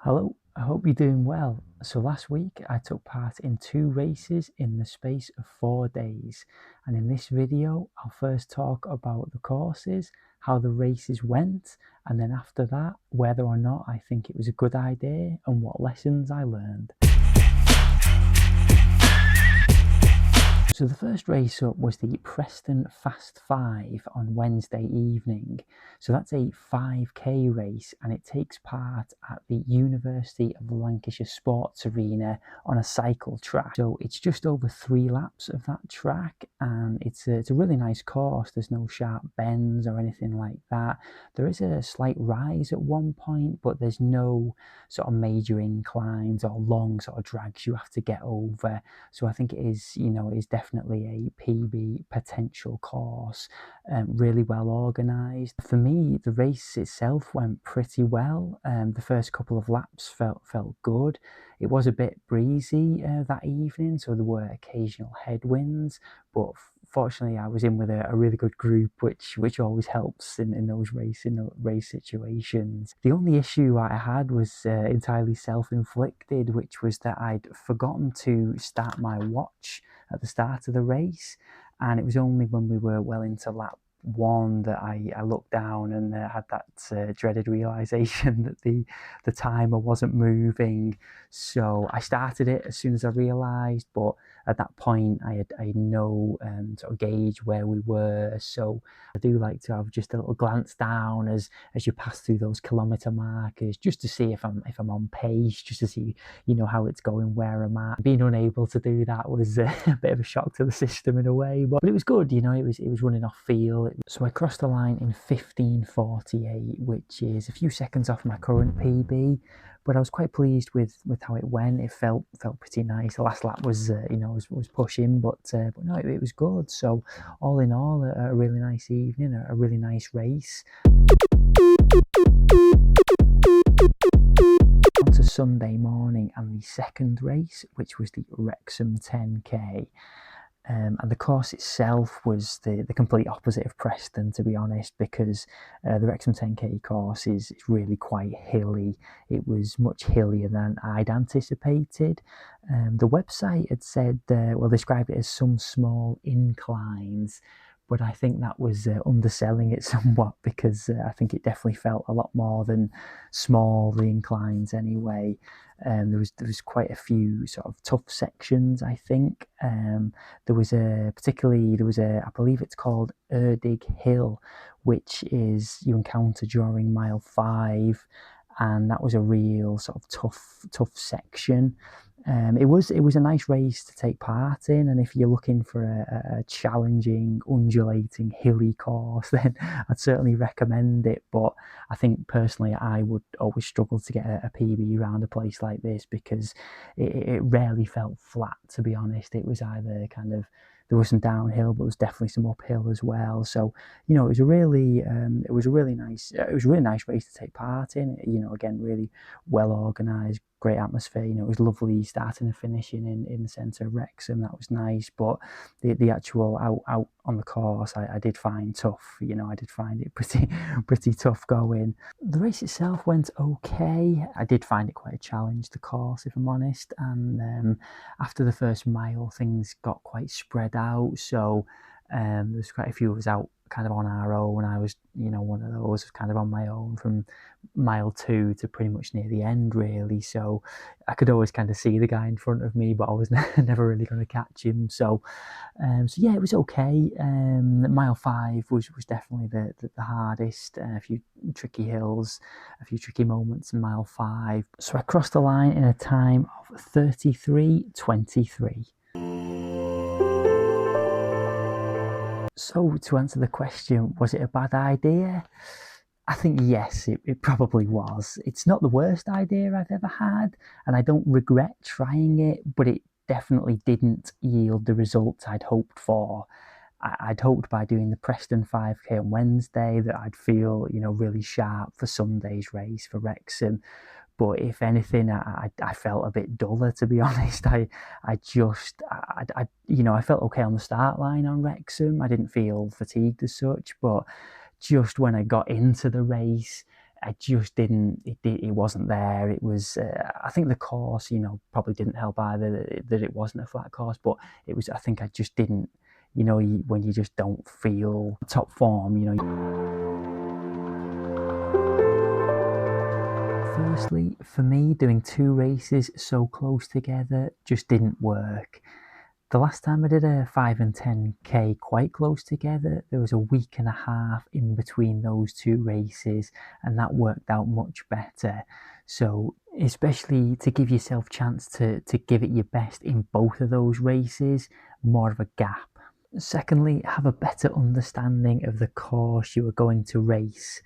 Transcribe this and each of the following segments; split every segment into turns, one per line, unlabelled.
Hello, I hope you're doing well. So last week I took part in 2 races in the space of 4 days, and in this video I'll first talk about the courses, how the races went, and then after that whether or not I think it was a good idea and what lessons I learned. So the first race up was the Preston Fast 5 on Wednesday evening. So that's a 5k race and it takes part at the University of Lancashire Sports Arena on a cycle track. So it's just over 3 laps of that track and it's a really nice course. There's no sharp bends or anything like that. There is a slight rise at one point, but there's no sort of major inclines or long sort of drags you have to get over. So I think it is, it is definitely a PB potential course, really well organised. For me, the race itself went pretty well. The first couple of laps felt good. It was a bit breezy that evening, so there were occasional headwinds, but fortunately I was in with a really good group, which always helps in those race situations. The only issue I had was entirely self-inflicted, which was that I'd forgotten to start my watch at the start of the race, and it was only when we were well into lap 1 that I looked down and had that dreaded realization that the timer wasn't moving. So I started it as soon as I realized, but at that point I had no sort of gauge where we were. So I do like to have just a little glance down as you pass through those kilometer markers, just to see if I'm on pace, just to see how it's going, where I'm at. Being unable to do that was a bit of a shock to the system in a way, but it was good. It was running off feel. So I crossed the line in 15:48, which is a few seconds off my current PB, but I was quite pleased with how it went. It felt pretty nice. The last lap was was pushing, but no, it was good. So all in all, a really nice evening, a really nice race. On to Sunday morning and the second race, which was the Wrexham 10k. And the course itself was the complete opposite of Preston, to be honest, because the Wrexham 10k course is really quite hilly. It was much hillier than I'd anticipated. The website had said, described it as some small inclines, but I think that was underselling it somewhat, because I think it definitely felt a lot more than small, the inclines anyway. There was quite a few sort of tough sections, I think. There was I believe it's called Erdig Hill, which is you encounter during mile 5, and that was a real sort of tough section. It was a nice race to take part in, and if you're looking for a challenging, undulating, hilly course, then I'd certainly recommend it. But I think personally I would always struggle to get a PB around a place like this, because it rarely felt flat, to be honest. It was either kind of, there was some downhill, but there was definitely some uphill as well. So it was a really nice race to take part in. Again, really well organised, great atmosphere. It was lovely starting and finishing in the centre of Wrexham. That was nice, but the actual out on the course I did find tough. I did find it pretty tough going. The race itself went okay. I did find it quite a challenge, the course, if I'm honest, and after the first mile things got quite spread out, so there's quite a few of us out kind of on our own. I was, one of those kind of on my own from mile 2 to pretty much near the end, really. So I could always kind of see the guy in front of me, but I was never really going to catch him. So yeah, it was okay. Mile 5 was definitely the hardest. A few tricky hills, a few tricky moments in mile 5. So I crossed the line in a time of 33:23. So to answer the question, was it a bad idea? I think yes, it probably was. It's not the worst idea I've ever had, and I don't regret trying it, but it definitely didn't yield the results I'd hoped for. I'd hoped by doing the Preston 5k on Wednesday that I'd feel, really sharp for Sunday's race for Wrexham. But if anything, I felt a bit duller, to be honest. I felt okay on the start line on Wrexham. I didn't feel fatigued as such, but just when I got into the race, I just didn't. It wasn't there. It was. I think the course, probably didn't help either. That it wasn't a flat course, but it was. I think I just didn't. When you just don't feel top form. Firstly, for me, doing 2 races so close together just didn't work. The last time I did a 5 and 10k quite close together, there was a week and a half in between those 2 races, and that worked out much better. So especially to give yourself chance to give it your best in both of those races, more of a gap. Secondly, have a better understanding of the course you are going to race,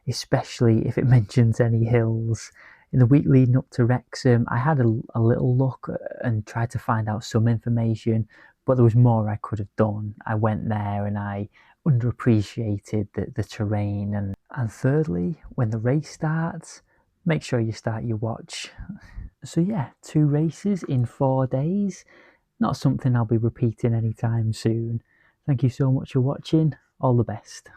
especially if it mentions any hills. In the week leading up to Wrexham, I had a little look and tried to find out some information, but there was more I could have done. I went there and I underappreciated the terrain. And thirdly, when the race starts, make sure you start your watch. So yeah, 2 races in 4 days. Not something I'll be repeating anytime soon. Thank you so much for watching. All the best.